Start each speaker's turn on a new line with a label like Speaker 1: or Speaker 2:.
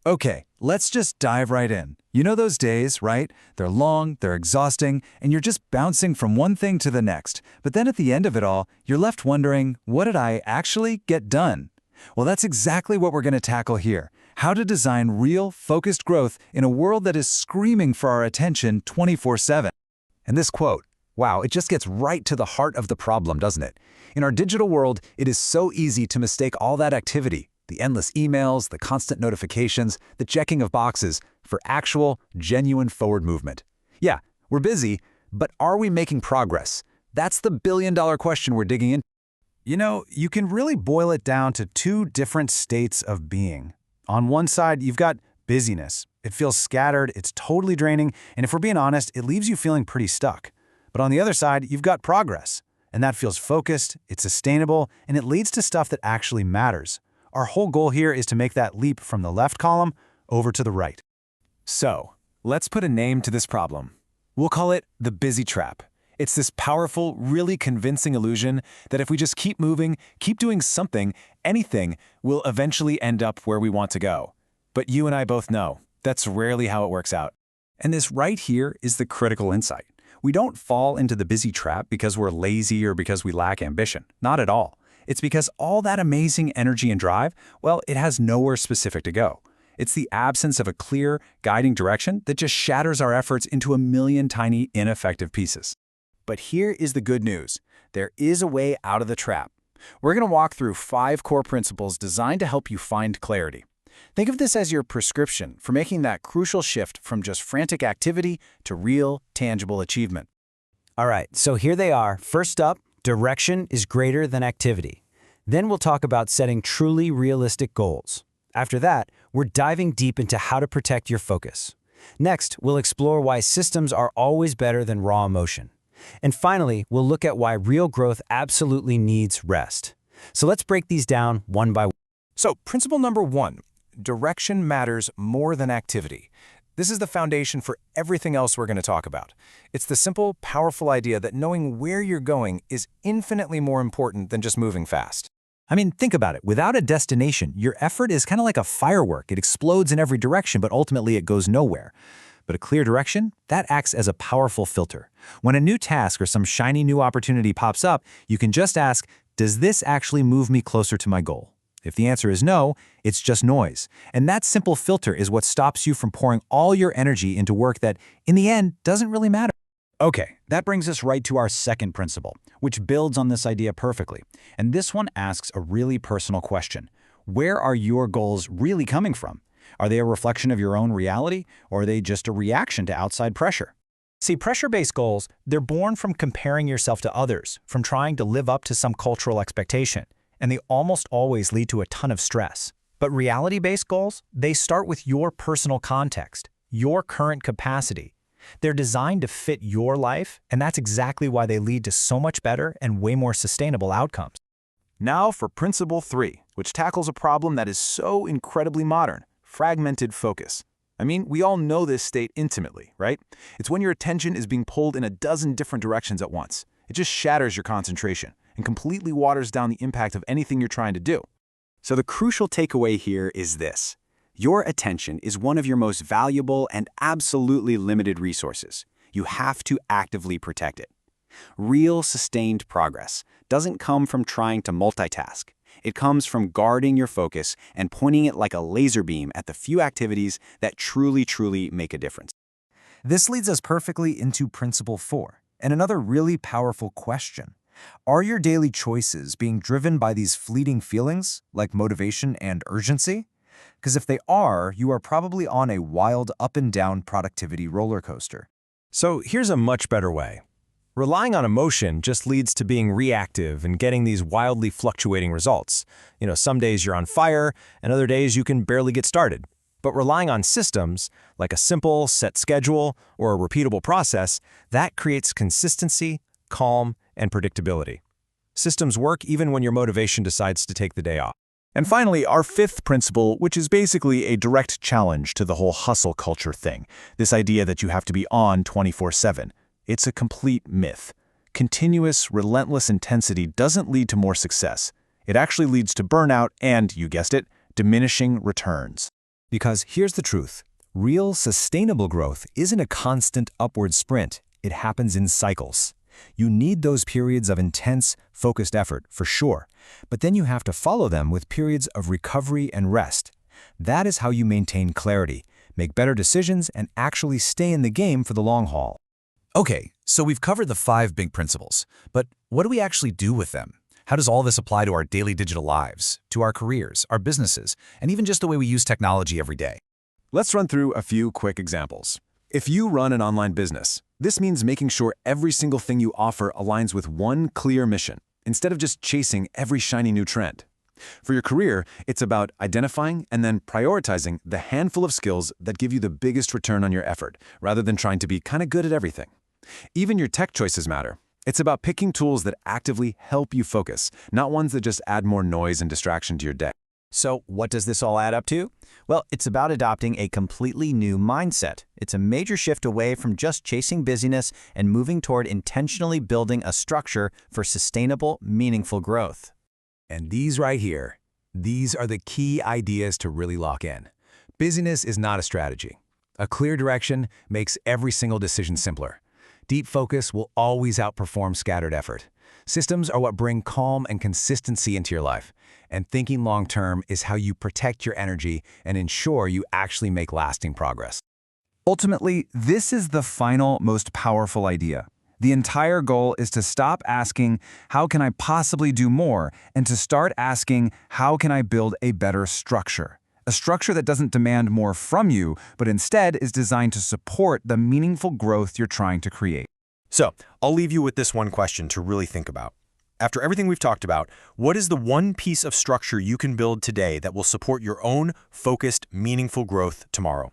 Speaker 1: Okay, let's just dive right in. You know those days, right? They're long, they're exhausting, and you're just bouncing from one thing to the next. But then at the end of it all, you're left wondering, what did I actually get done? Well, that's exactly what we're going to tackle here. How to design real, focused growth in a world that is screaming for our attention 24/7. And this quote, wow, it just gets right to the heart of the problem, doesn't it? In our digital world, it is so easy to mistake all that activity, the endless emails, the constant notifications, the checking of boxes, for actual, genuine forward movement. Yeah, we're busy, but are we making progress? That's the billion-dollar question we're digging into. You know, you can really boil it down to two different states of being. On one side, you've got busyness. It feels scattered, it's totally draining, and if we're being honest, it leaves you feeling pretty stuck. But on the other side, you've got progress, and that feels focused, it's sustainable, and it leads to stuff that actually matters. Our whole goal here is to make that leap from the left column over to the right. So, let's put a name to this problem. We'll call it the busy trap. It's this powerful, really convincing illusion that if we just keep moving, keep doing something, anything, we'll eventually end up where we want to go. But you and I both know that's rarely how it works out. And this right here is the critical insight. We don't fall into the busy trap because we're lazy or because we lack ambition. Not at all. It's because all that amazing energy and drive, well, it has nowhere specific to go. It's the absence of a clear, guiding direction that just shatters our efforts into a million tiny, ineffective pieces. But here is the good news. There is a way out of the trap. We're going to walk through 5 core principles designed to help you find clarity. Think of this as your prescription for making that crucial shift from just frantic activity to real, tangible achievement.
Speaker 2: All right, so here they are. First up, direction is greater than activity. Then we'll talk about setting truly realistic goals. After that, we're diving deep into how to protect your focus. Next, we'll explore why systems are always better than raw emotion. And finally, we'll look at why real growth absolutely needs rest. So let's break these down one by one.
Speaker 3: So, principle number 1, direction matters more than activity. This is the foundation for everything else we're going to talk about. It's the simple, powerful idea that knowing where you're going is infinitely more important than just moving fast.
Speaker 1: I mean, think about it. Without a destination, your effort is kind of like a firework. It explodes in every direction, but ultimately it goes nowhere. But a clear direction, that acts as a powerful filter. When a new task or some shiny new opportunity pops up, you can just ask, does this actually move me closer to my goal? If the answer is no, it's just noise. And that simple filter is what stops you from pouring all your energy into work that, in the end, doesn't really matter. Okay, that brings us right to our second principle, which builds on this idea perfectly. And this one asks a really personal question. Where are your goals really coming from? Are they a reflection of your own reality, or are they just a reaction to outside pressure?
Speaker 2: See, pressure-based goals, they're born from comparing yourself to others, from trying to live up to some cultural expectation, and they almost always lead to a ton of stress. But reality-based goals, they start with your personal context, your current capacity. They're designed to fit your life, and that's exactly why they lead to so much better and way more sustainable outcomes.
Speaker 3: Now for principle 3, which tackles a problem that is so incredibly modern: fragmented focus. I mean, we all know this state intimately, right? It's when your attention is being pulled in a dozen different directions at once. It just shatters your concentration and completely waters down the impact of anything you're trying to do.
Speaker 4: So the crucial takeaway here is this. Your attention is one of your most valuable and absolutely limited resources. You have to actively protect it. Real, sustained progress doesn't come from trying to multitask. It comes from guarding your focus and pointing it like a laser beam at the few activities that truly make a difference.
Speaker 1: This leads us perfectly into principle 4, and another really powerful question. Are your daily choices being driven by these fleeting feelings, like motivation and urgency? Because if they are, you are probably on a wild up and down productivity roller coaster.
Speaker 5: So here's a much better way. Relying on emotion just leads to being reactive and getting these wildly fluctuating results. Some days you're on fire, and other days you can barely get started. But relying on systems, like a simple, set schedule or a repeatable process, that creates consistency, calm, and predictability. Systems work even when your motivation decides to take the day off.
Speaker 3: And finally, our 5th principle, which is basically a direct challenge to the whole hustle culture thing, this idea that you have to be on 24/7. It's a complete myth. Continuous, relentless intensity doesn't lead to more success. It actually leads to burnout and, you guessed it, diminishing returns.
Speaker 5: Because here's the truth. Real, sustainable growth isn't a constant upward sprint. It happens in cycles. You need those periods of intense, focused effort, for sure, but then you have to follow them with periods of recovery and rest. That is how you maintain clarity, make better decisions, and actually stay in the game for the long haul.
Speaker 1: Okay, so we've covered the 5 big principles, but what do we actually do with them? How does all this apply to our daily digital lives, to our careers, our businesses, and even just the way we use technology every day?
Speaker 3: Let's run through a few quick examples. If you run an online business, this means making sure every single thing you offer aligns with one clear mission, instead of just chasing every shiny new trend. For your career, it's about identifying and then prioritizing the handful of skills that give you the biggest return on your effort, rather than trying to be kind of good at everything. Even your tech choices matter. It's about picking tools that actively help you focus, not ones that just add more noise and distraction to your day.
Speaker 2: So what does this all add up to? Well, it's about adopting a completely new mindset. It's a major shift away from just chasing busyness and moving toward intentionally building a structure for sustainable, meaningful growth.
Speaker 5: And these right here, these are the key ideas to really lock in. Busyness is not a strategy. A clear direction makes every single decision simpler. Deep focus will always outperform scattered effort. Systems are what bring calm and consistency into your life. And thinking long-term is how you protect your energy and ensure you actually make lasting progress.
Speaker 1: Ultimately, this is the final, most powerful idea. The entire goal is to stop asking, how can I possibly do more, and to start asking, how can I build a better structure? A structure that doesn't demand more from you, but instead is designed to support the meaningful growth you're trying to create.
Speaker 5: So, I'll leave you with this one question to really think about. After everything we've talked about, what is the one piece of structure you can build today that will support your own focused, meaningful growth tomorrow?